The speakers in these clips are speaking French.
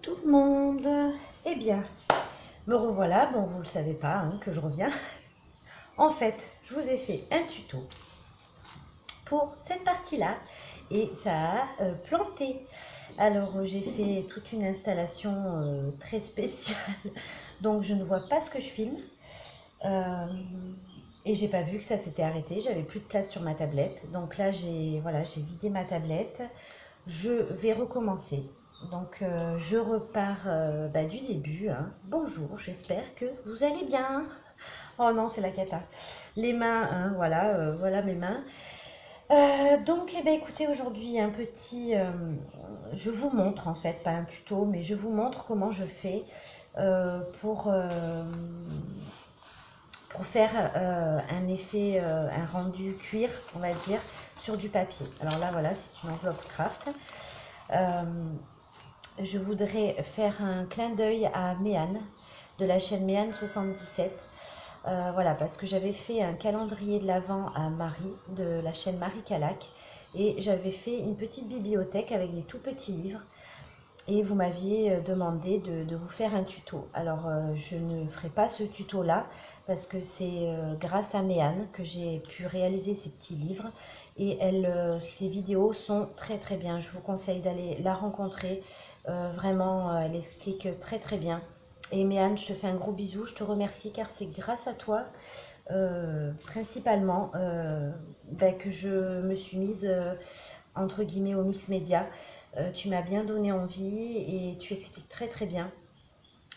tout le monde. Eh bien, me revoilà. Bon, vous ne le savez pas hein, que je reviens. En fait, je vous ai fait un tuto pour cette partie-là et ça a planté. Alors, j'ai fait toute une installation très spéciale, donc je ne vois pas ce que je filme. Et j'ai pas vu que ça s'était arrêté, j'avais plus de place sur ma tablette. Donc là, j'ai vidé ma tablette. Je vais recommencer. Donc je repars du début. Hein. Bonjour, j'espère que vous allez bien. Oh non, c'est la cata. Les mains, hein, voilà, voilà mes mains. Donc, eh ben, écoutez, aujourd'hui, un petit... je vous montre, en fait, pas un tuto, mais je vous montre comment je fais pour faire un effet, un rendu cuir, on va dire, sur du papier. Alors là, voilà, c'est une enveloppe craft. Je voudrais faire un clin d'œil à Méane, de la chaîne Méane 77. Voilà, parce que j'avais fait un calendrier de l'Avent à Marie, de la chaîne Marie Calac, et j'avais fait une petite bibliothèque avec des tout petits livres. Et vous m'aviez demandé de vous faire un tuto. Alors, je ne ferai pas ce tuto-là, parce que c'est grâce à Méane que j'ai pu réaliser ces petits livres. Et ces vidéos sont très très bien. Je vous conseille d'aller la rencontrer. Vraiment, elle explique très très bien. Et Méane, je te fais un gros bisou. Je te remercie car c'est grâce à toi, principalement, que je me suis mise, entre guillemets, au mix média. Tu m'as bien donné envie et tu expliques très très bien.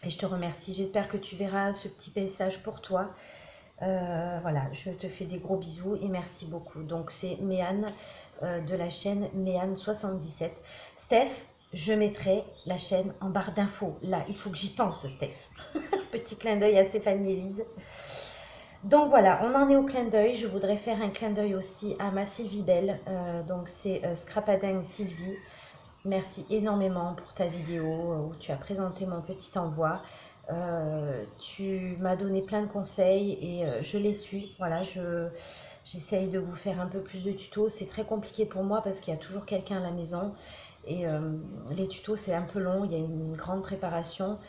Et je te remercie. J'espère que tu verras ce petit message pour toi. Voilà, je te fais des gros bisous et merci beaucoup. Donc c'est Méane de la chaîne Méane 77. Steph, je mettrai la chaîne en barre d'infos. Là, il faut que j'y pense, Steph. Petit clin d'œil à Stéphanie Elise. Donc voilà, on en est au clin d'œil. Je voudrais faire un clin d'œil aussi à ma Sylvie Belle. Donc c'est Scrapading Sylvie. Merci énormément pour ta vidéo où tu as présenté mon petit envoi. Tu m'as donné plein de conseils et je les suis. Voilà, j'essaye de vous faire un peu plus de tutos. C'est très compliqué pour moi parce qu'il y a toujours quelqu'un à la maison. Et les tutos, c'est un peu long. Il y a une grande préparation.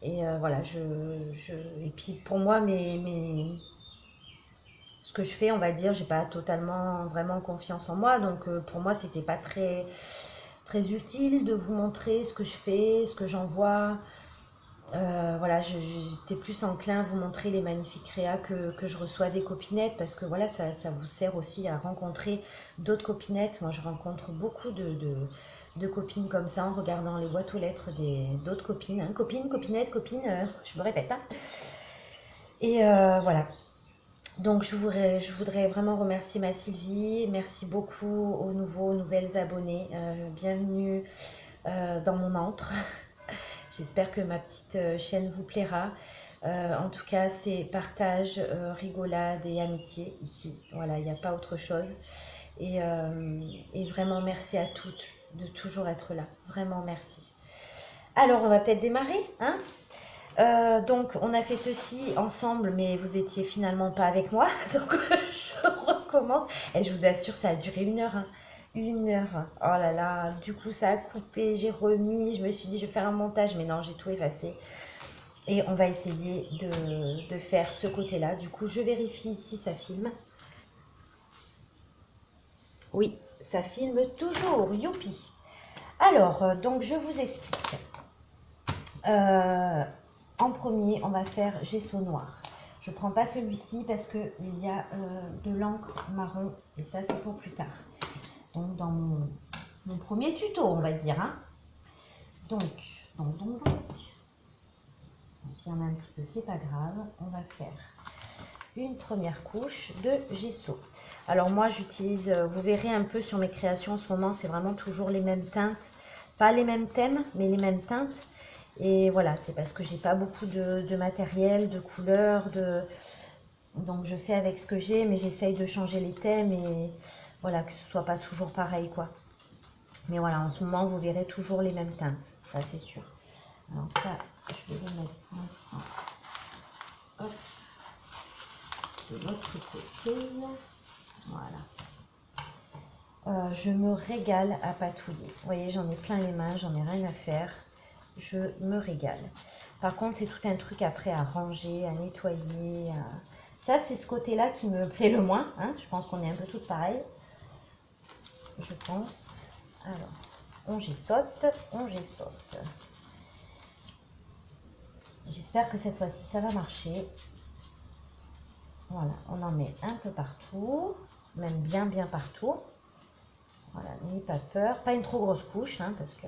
Et voilà, et puis pour moi, ce que je fais, on va dire, j'ai pas totalement vraiment confiance en moi. Donc pour moi, c'était pas très utile de vous montrer ce que je fais, ce que j'envoie. Voilà, j'étais plus enclin à vous montrer les magnifiques créas que je reçois des copinettes parce que voilà, ça vous sert aussi à rencontrer d'autres copinettes. Moi, je rencontre beaucoup de copines comme ça en regardant les boîtes aux lettres d'autres copines. Hein. Copines, copinettes, copines, je me répète. Hein. Et voilà. Donc, je voudrais vraiment remercier ma Sylvie. Merci beaucoup aux nouvelles abonnés. Bienvenue dans mon antre. J'espère que ma petite chaîne vous plaira. En tout cas, c'est partage, rigolade et amitié ici. Voilà, il n'y a pas autre chose. Et vraiment, merci à toutes de toujours être là. Vraiment, merci. Alors, on va peut-être démarrer, hein? Donc, on a fait ceci ensemble, mais vous étiez finalement pas avec moi. Donc, je recommence. Et je vous assure, ça a duré 1 heure. Hein. 1 heure. Oh là là. Du coup, ça a coupé. J'ai remis. Je me suis dit, je vais faire un montage. Mais non, j'ai tout effacé. Et on va essayer de faire ce côté-là. Du coup, je vérifie si ça filme. Oui, ça filme toujours. Youpi. Alors, donc, je vous explique. En premier, on va faire gesso noir. Je ne prends pas celui-ci parce qu'il y a de l'encre marron et ça c'est pour plus tard. Donc dans mon premier tuto, on va dire. Hein. Donc, s'il y en a un petit peu, c'est pas grave. On va faire une première couche de gesso. Alors moi j'utilise, vous verrez un peu sur mes créations en ce moment, c'est vraiment toujours les mêmes teintes. Pas les mêmes thèmes, mais les mêmes teintes. Et voilà, c'est parce que j'ai pas beaucoup de matériel, de couleurs, donc je fais avec ce que j'ai, mais j'essaye de changer les thèmes et voilà, que ce soit pas toujours pareil quoi. Mais voilà, en ce moment, vous verrez toujours les mêmes teintes, ça c'est sûr. Alors ça, je vais le mettre pour l'instant. Hop. De l'autre côté. Voilà. Je me régale à patouiller. Vous voyez, j'en ai plein les mains, j'en ai rien à faire. je me régale. Par contre, c'est tout un truc après à ranger, à nettoyer. Ça, c'est ce côté-là qui me plaît le moins. Hein. Je pense qu'on est un peu toutes pareilles. Je pense. Alors, on saute, on saute. J'espère que cette fois-ci, ça va marcher. Voilà, on en met un peu partout, même bien partout. Voilà, n'ayez pas peur. Pas une trop grosse couche, hein, parce que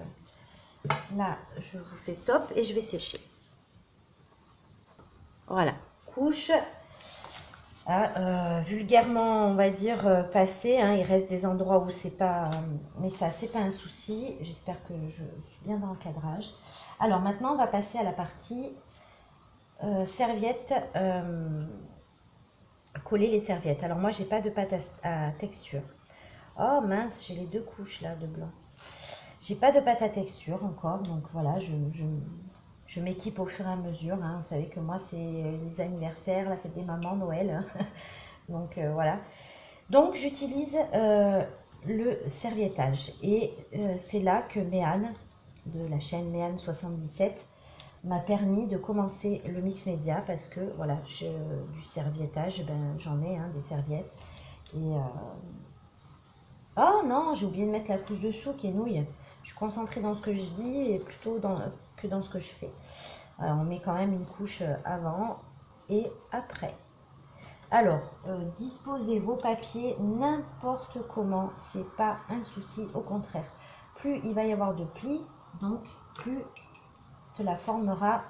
là, je vous fais stop et je vais sécher. Voilà, couche. Vulgairement, on va dire passé. Hein, il reste des endroits où c'est pas... mais ça, c'est pas un souci. J'espère que je suis bien dans le cadrage. Alors maintenant, on va passer à la partie serviette. Coller les serviettes. Alors moi, j'ai pas de pâte à texture. Oh mince, j'ai les deux couches là de blanc. J'ai pas de pâte à texture encore, donc voilà, je m'équipe au fur et à mesure. Hein. Vous savez que moi, c'est les anniversaires, la fête des mamans, Noël. Donc voilà. Donc j'utilise le serviettage. Et c'est là que Méane, de la chaîne Méane 77, m'a permis de commencer le mix média parce que voilà, du serviettage, ben, j'en ai des serviettes. Et oh non, j'ai oublié de mettre la couche dessous qui est nouille. Je suis concentrée dans ce que je dis et plutôt que dans ce que je fais. Alors on met quand même une couche avant et après. Alors, disposez vos papiers n'importe comment, c'est pas un souci, au contraire. Plus il va y avoir de plis, donc plus cela formera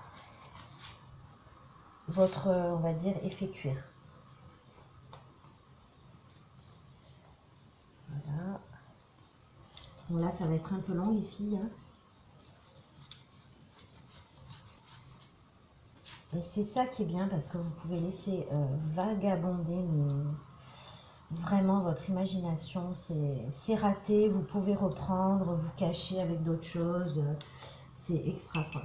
votre, on va dire, effet cuir. Voilà. Bon là, ça va être un peu long les filles. Hein. Et c'est ça qui est bien parce que vous pouvez laisser vagabonder vraiment votre imagination. C'est raté, vous pouvez reprendre, vous cacher avec d'autres choses. C'est extra quoi.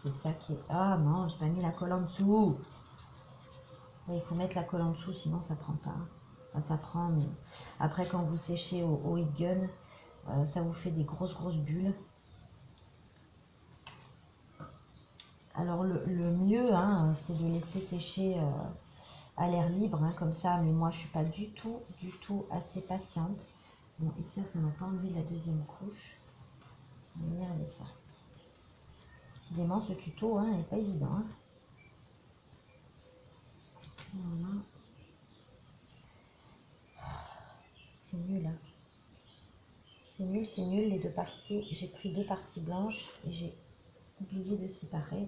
C'est ça qui est... Ah non, j'ai pas mis la colle en dessous. Oui, il faut mettre la colle en dessous, sinon ça prend pas. Enfin, ça prend, mais après quand vous séchez au heat gun, ça vous fait des grosses bulles. Alors le mieux, hein, c'est de laisser sécher à l'air libre, hein, comme ça. Mais moi, je suis pas du tout assez patiente. Bon, ici, ça m'a pas enlevé la deuxième couche. On va venir avec ça. Décidément, ce tuto n'est pas évident. Hein. Voilà. C'est nul. Hein. C'est nul les deux parties. J'ai pris deux parties blanches et j'ai oublié de séparer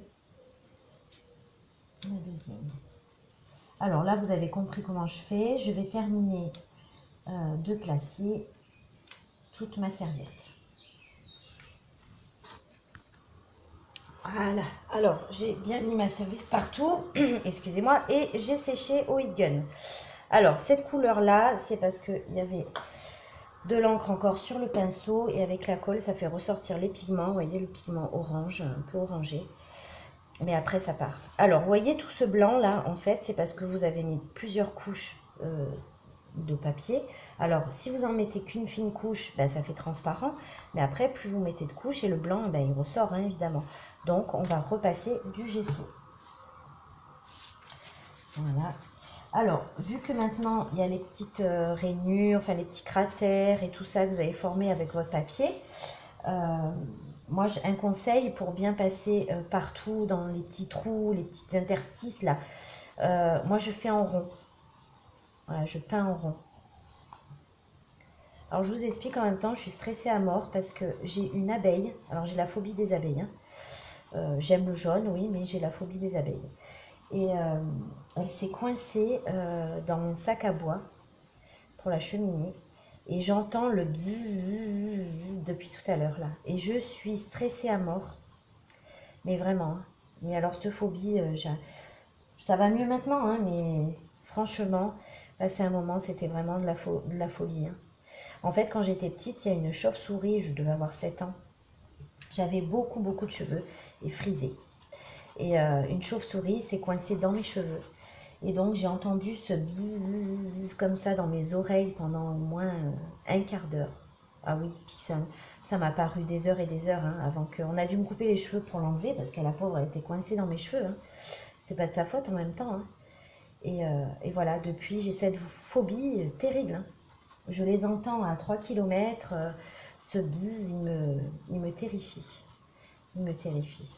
la deuxième. Alors là, vous avez compris comment je fais. Je vais terminer de placer toute ma serviette. Voilà, alors j'ai bien mis ma serviette partout, excusez-moi, et j'ai séché au heat gun. Alors cette couleur là, c'est parce qu'il y avait de l'encre encore sur le pinceau et avec la colle ça fait ressortir les pigments, vous voyez le pigment orange, un peu orangé, mais après ça part. Alors vous voyez tout ce blanc là, en fait c'est parce que vous avez mis plusieurs couches de papier. Alors si vous en mettez qu'une fine couche, ben, ça fait transparent, mais après plus vous mettez de couches et le blanc ben, il ressort hein, évidemment. Donc on va repasser du gesso. Voilà. Alors vu que maintenant il y a les petites rainures, enfin les petits cratères et tout ça que vous avez formé avec votre papier, moi un conseil pour bien passer partout dans les petits trous, les petits interstices là, moi je fais en rond. Voilà, je peins en rond. Alors je vous explique en même temps, je suis stressée à mort parce que j'ai une abeille. Alors j'ai la phobie des abeilles. Hein. J'aime le jaune, oui, mais j'ai la phobie des abeilles. Et elle s'est coincée dans mon sac à bois pour la cheminée. Et j'entends le bzzz depuis tout à l'heure là. Et je suis stressée à mort. Mais vraiment. Hein. Mais alors cette phobie, ça va mieux maintenant, hein, mais franchement, passer un moment, c'était vraiment de la folie. Hein. En fait, quand j'étais petite, il y a une chauve-souris, je devais avoir 7 ans. J'avais beaucoup de cheveux et frisés. Et une chauve-souris s'est coincée dans mes cheveux. Et donc, j'ai entendu ce bzzz comme ça dans mes oreilles pendant au moins un quart d'heure. Ah oui, puis ça Ça m'a paru des heures et des heures hein, avant qu'on a dû me couper les cheveux pour l'enlever parce qu'elle la pauvre elle était coincée dans mes cheveux. Hein. C'est pas de sa faute en même temps. Hein. Et voilà, depuis j'ai cette phobie terrible. Hein. Je les entends à 3 km. Ce bzzz, il me terrifie. Il me terrifie.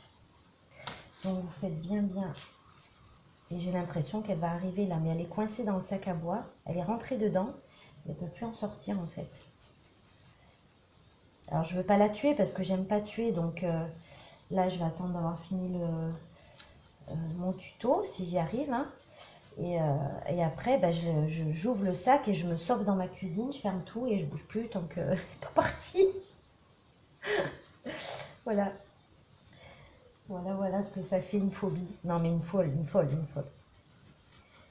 Donc vous faites bien. Et j'ai l'impression qu'elle va arriver là, mais elle est coincée dans le sac à bois. Elle est rentrée dedans. Elle ne peut plus en sortir en fait. Alors je ne veux pas la tuer parce que j'aime pas tuer. Donc là je vais attendre d'avoir fini mon tuto si j'y arrive. Hein. Et après bah, j'ouvre le sac et je me sauve dans ma cuisine. Je ferme tout et je bouge plus tant qu'elle n'est pas partie. Voilà. Voilà ce que ça fait une phobie. Non mais une folle.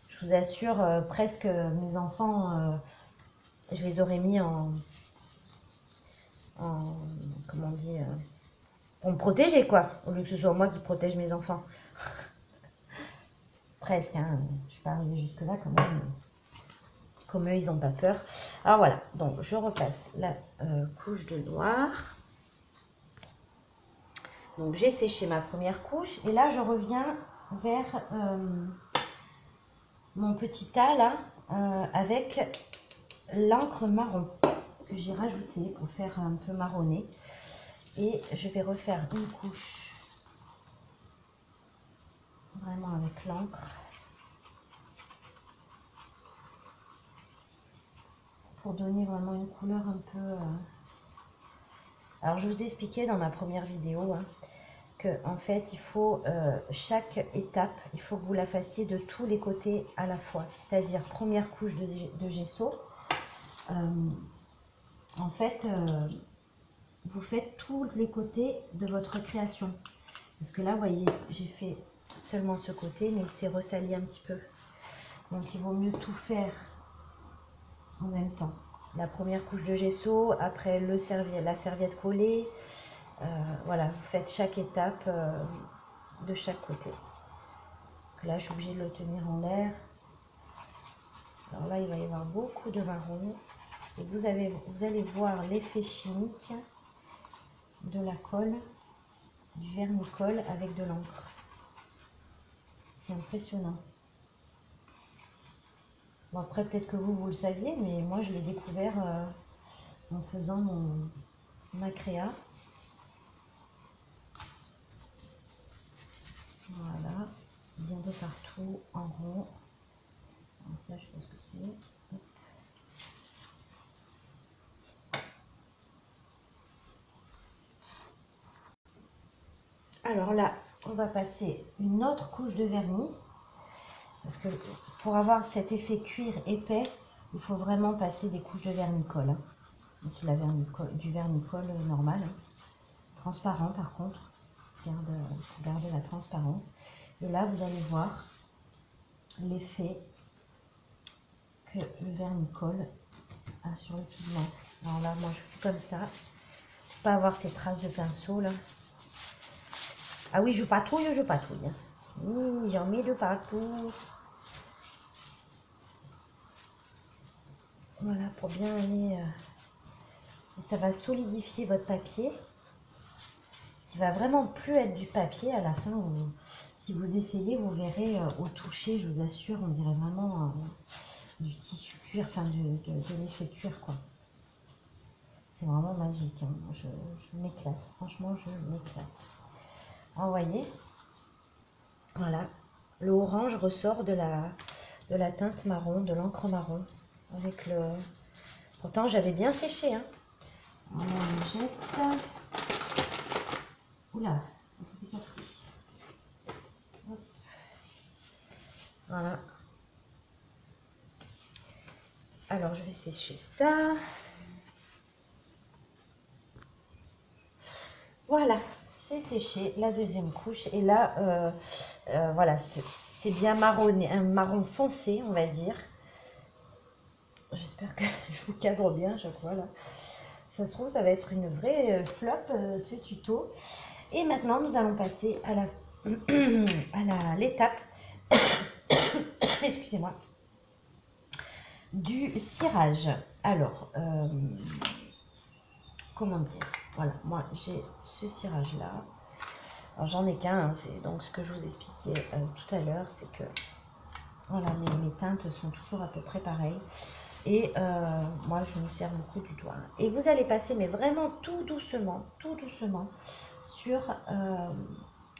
Je vous assure, presque mes enfants, je les aurais mis comment on dit, pour me protéger quoi, au lieu que ce soit moi qui protège mes enfants. Presque, hein, je suis pas arrivée jusque là quand même. Comme eux, ils n'ont pas peur. Alors voilà, donc je repasse la couche de noir. Donc j'ai séché ma première couche et là je reviens vers mon petit tas là avec l'encre marron que j'ai rajouté pour faire un peu marronné. Et je vais refaire une couche vraiment avec l'encre pour donner vraiment une couleur un peu... Alors je vous ai expliqué dans ma première vidéo hein, que en fait il faut chaque étape, il faut que vous la fassiez de tous les côtés à la fois. C'est-à-dire première couche de gesso. En fait, vous faites tous les côtés de votre création. Parce que là, vous voyez, j'ai fait seulement ce côté, mais il s'est ressali un petit peu. Donc, il vaut mieux tout faire en même temps. La première couche de gesso, après la serviette collée. Voilà, vous faites chaque étape de chaque côté. Parce que là, je suis obligée de le tenir en l'air. Alors là, il va y avoir beaucoup de marron. Et vous allez voir l'effet chimique de la colle, du vernis-colle avec de l'encre. C'est impressionnant. Bon, après, peut-être que vous le saviez, mais moi, je l'ai découvert en faisant ma créa. Voilà, bien de partout, en rond. Alors ça, je pense que c'est... Alors là, on va passer une autre couche de vernis. Parce que pour avoir cet effet cuir épais, il faut vraiment passer des couches de vernis-colle. Hein. C'est du vernis-colle normal. Hein. Transparent par contre. Il faut garder la transparence. Et là, vous allez voir l'effet que le vernis-colle a sur le pigment. Alors là, moi, je fais comme ça. Pour pas avoir ces traces de pinceau là. Ah oui, je patouille. Oui, j'en mets de partout. Voilà, pour bien aller... et ça va solidifier votre papier. Il va vraiment plus être du papier à la fin. Si vous essayez, vous verrez au toucher, je vous assure, on dirait vraiment du tissu cuir, enfin de l'effet cuir, quoi. C'est vraiment magique. Hein. Je m'éclate. Franchement, je m'éclate. Alors, vous voyez, voilà, le orange ressort de la teinte marron, de l'encre marron. Avec le... Pourtant, j'avais bien séché. Hein. On jette. Oula, un truc est sorti. Hop. Voilà. Alors, je vais sécher ça. Voilà, c'est séché, la deuxième couche. Et là, voilà, c'est bien marronné, un marron foncé, on va dire. J'espère que je vous cadre bien à chaque fois, là. Ça se trouve, ça va être une vraie flop, ce tuto. Et maintenant, nous allons passer à l'étape, excusez-moi, du cirage. Alors, comment dire? Voilà, moi j'ai ce cirage là. Alors j'en ai qu'un, hein, c'est donc ce que je vous expliquais tout à l'heure, c'est que voilà, mes teintes sont toujours à peu près pareilles. Et moi je me sers beaucoup du doigt. Et vous allez passer, mais vraiment tout doucement sur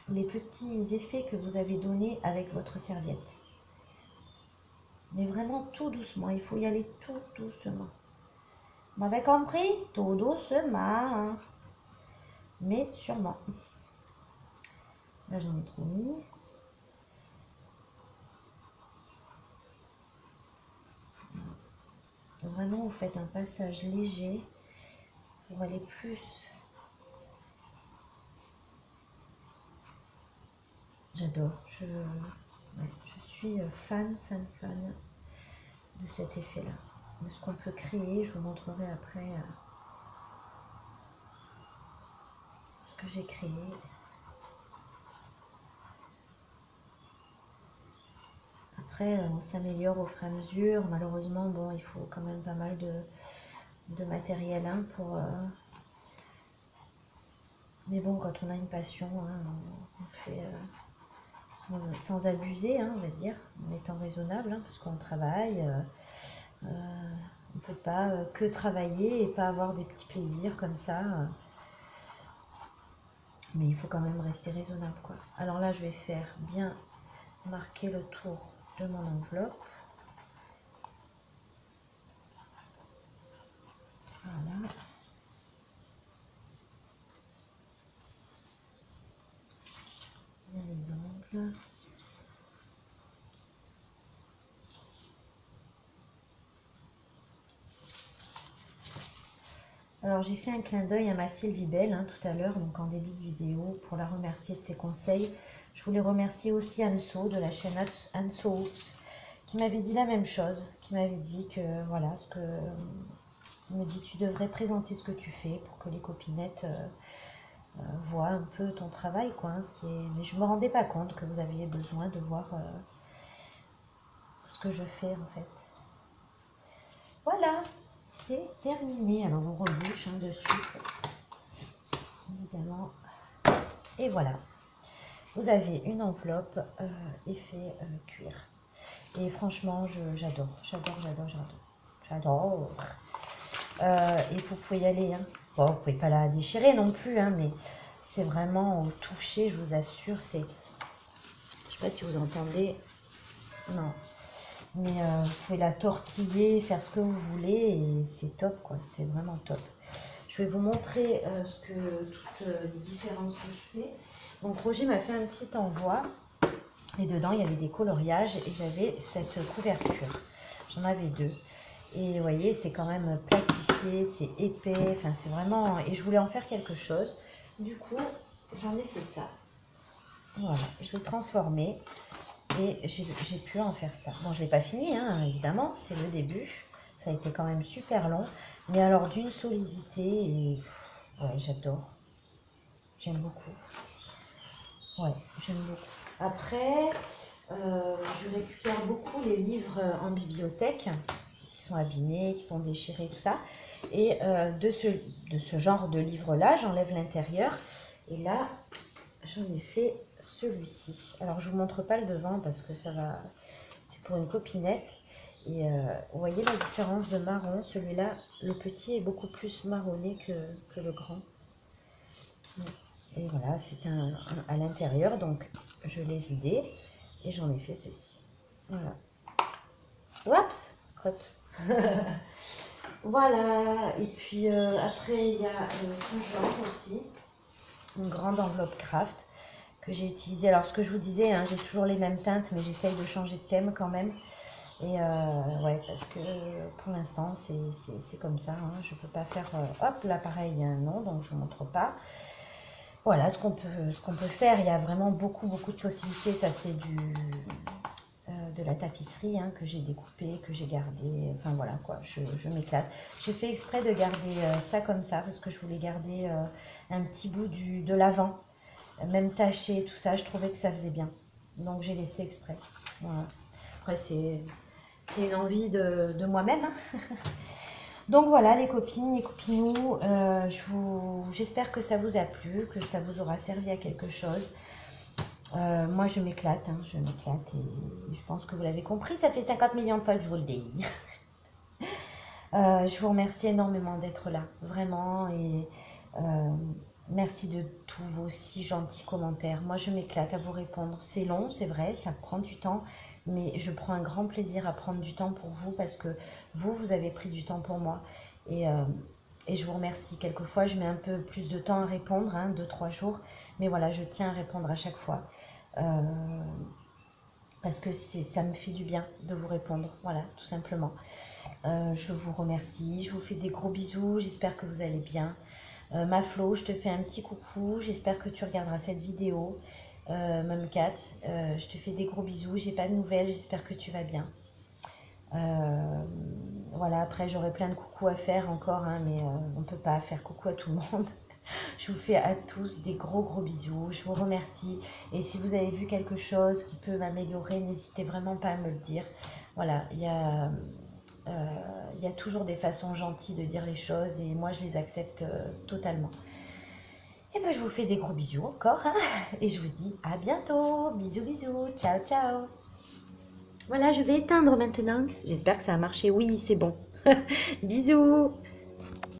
les petits effets que vous avez donnés avec votre serviette. Mais vraiment tout doucement, il faut y aller tout doucement. Vous m'avez compris? Tout doucement, mais sûrement. Là j'en ai trop mis. Vraiment vous faites un passage léger pour aller plus. J'adore, je suis fan de cet effet-là, de ce qu'on peut créer. Je vous montrerai après ce que j'ai créé. Après, on s'améliore au fur et à mesure. Malheureusement, bon, il faut quand même pas mal de matériel hein, pour... Mais bon, quand on a une passion, hein, on fait sans abuser, hein, on va dire, en étant raisonnable, hein, parce qu'on travaille. On ne peut pas que travailler et pas avoir des petits plaisirs comme ça. Mais il faut quand même rester raisonnable, quoi. Alors là, je vais faire bien marquer le tour de mon enveloppe. Voilà. Bien les angles. Alors j'ai fait un clin d'œil à ma Sylvie Belle hein, tout à l'heure, donc en début de vidéo, pour la remercier de ses conseils. Je voulais remercier aussi Anso de la chaîne Anso Oops, qui m'avait dit la même chose, qui m'avait dit que voilà, il me dit tu devrais présenter ce que tu fais pour que les copinettes voient un peu ton travail, quoi. Hein, mais je me rendais pas compte que vous aviez besoin de voir ce que je fais en fait. Voilà, c'est terminé. Alors on rebouche hein, dessus, évidemment. Et voilà, vous avez une enveloppe effet cuir. Et franchement, j'adore. Et vous pouvez y aller. Hein. Bon, vous pouvez pas la déchirer non plus, hein, mais c'est vraiment au toucher, je vous assure. Je sais pas si vous entendez. Non. Mais vous pouvez la tortiller, faire ce que vous voulez et c'est top, quoi. C'est vraiment top. Je vais vous montrer toutes les différences que je fais. Donc Roger m'a fait un petit envoi et dedans il y avait des coloriages et j'avais cette couverture. J'en avais deux. Et vous voyez, c'est quand même plastifié, c'est épais, enfin c'est vraiment... Et je voulais en faire quelque chose. Du coup, j'en ai fait ça. Voilà, je l'ai transformé et j'ai pu en faire ça. Bon, je ne l'ai pas fini, hein, évidemment, c'est le début. Ça a été quand même super long. Mais alors d'une solidité et... Ouais, j'adore. J'aime beaucoup. Ouais, j'aime beaucoup. Après, je récupère beaucoup les livres en bibliothèque qui sont abîmés, qui sont déchirés, tout ça. Et de ce genre de livre-là, j'enlève l'intérieur. Et là, j'en ai fait celui-ci. Alors, je ne vous montre pas le devant parce que ça va... C'est pour une copinette. Et vous voyez la différence de marron. Celui-là, le petit est beaucoup plus marronné que le grand. Et voilà, c'est à l'intérieur, donc je l'ai vidé et j'en ai fait ceci. Voilà. Oups, crotte. Voilà, et puis après il y a ce genre aussi, une grande enveloppe craft que j'ai utilisée. Alors ce que je vous disais, hein, j'ai toujours les mêmes teintes, mais j'essaye de changer de thème quand même. Et ouais, parce que pour l'instant c'est comme ça, hein. Je peux pas faire, hop, là pareil, il y a un nom, donc je ne vous montre pas. Voilà ce qu'on peut faire. Il y a vraiment beaucoup de possibilités. Ça, c'est de la tapisserie hein, que j'ai découpé, que j'ai gardé. Enfin voilà quoi, je m'éclate. J'ai fait exprès de garder ça comme ça parce que je voulais garder un petit bout de l'avant, même taché, tout ça. Je trouvais que ça faisait bien. Donc j'ai laissé exprès. Voilà. Après, c'est une envie de moi-même. Hein. Donc voilà les copines, les copinous, j'espère que ça vous a plu, que ça vous aura servi à quelque chose. Moi je m'éclate, hein, je m'éclate et je pense que vous l'avez compris, ça fait 50 millions de fois que je vous le dis. Je vous remercie énormément d'être là, vraiment, et merci de tous vos si gentils commentaires. Moi je m'éclate à vous répondre. C'est long, c'est vrai, ça prend du temps, mais je prends un grand plaisir à prendre du temps pour vous parce que vous avez pris du temps pour moi. Et, euh, et je vous remercie. Quelquefois, je mets un peu plus de temps à répondre, hein, 2-3 jours, mais voilà, je tiens à répondre à chaque fois. Euh, Parce que ça me fait du bien de vous répondre, voilà, tout simplement. Je vous remercie, je vous fais des gros bisous, j'espère que vous allez bien. Ma Flo, je te fais un petit coucou, j'espère que tu regarderas cette vidéo. Mumcat, je te fais des gros bisous, j'ai pas de nouvelles, j'espère que tu vas bien. Voilà, après j'aurai plein de coucou à faire encore, hein, mais on ne peut pas faire coucou à tout le monde. Je vous fais à tous des gros gros bisous, je vous remercie. Et si vous avez vu quelque chose qui peut m'améliorer, n'hésitez vraiment pas à me le dire. Voilà, il y a toujours des façons gentilles de dire les choses et moi je les accepte totalement. Et ben je vous fais des gros bisous encore, hein, et je vous dis à bientôt. Bisous bisous, ciao ciao. Voilà, je vais éteindre maintenant. J'espère que ça a marché. Oui, c'est bon. Bisous.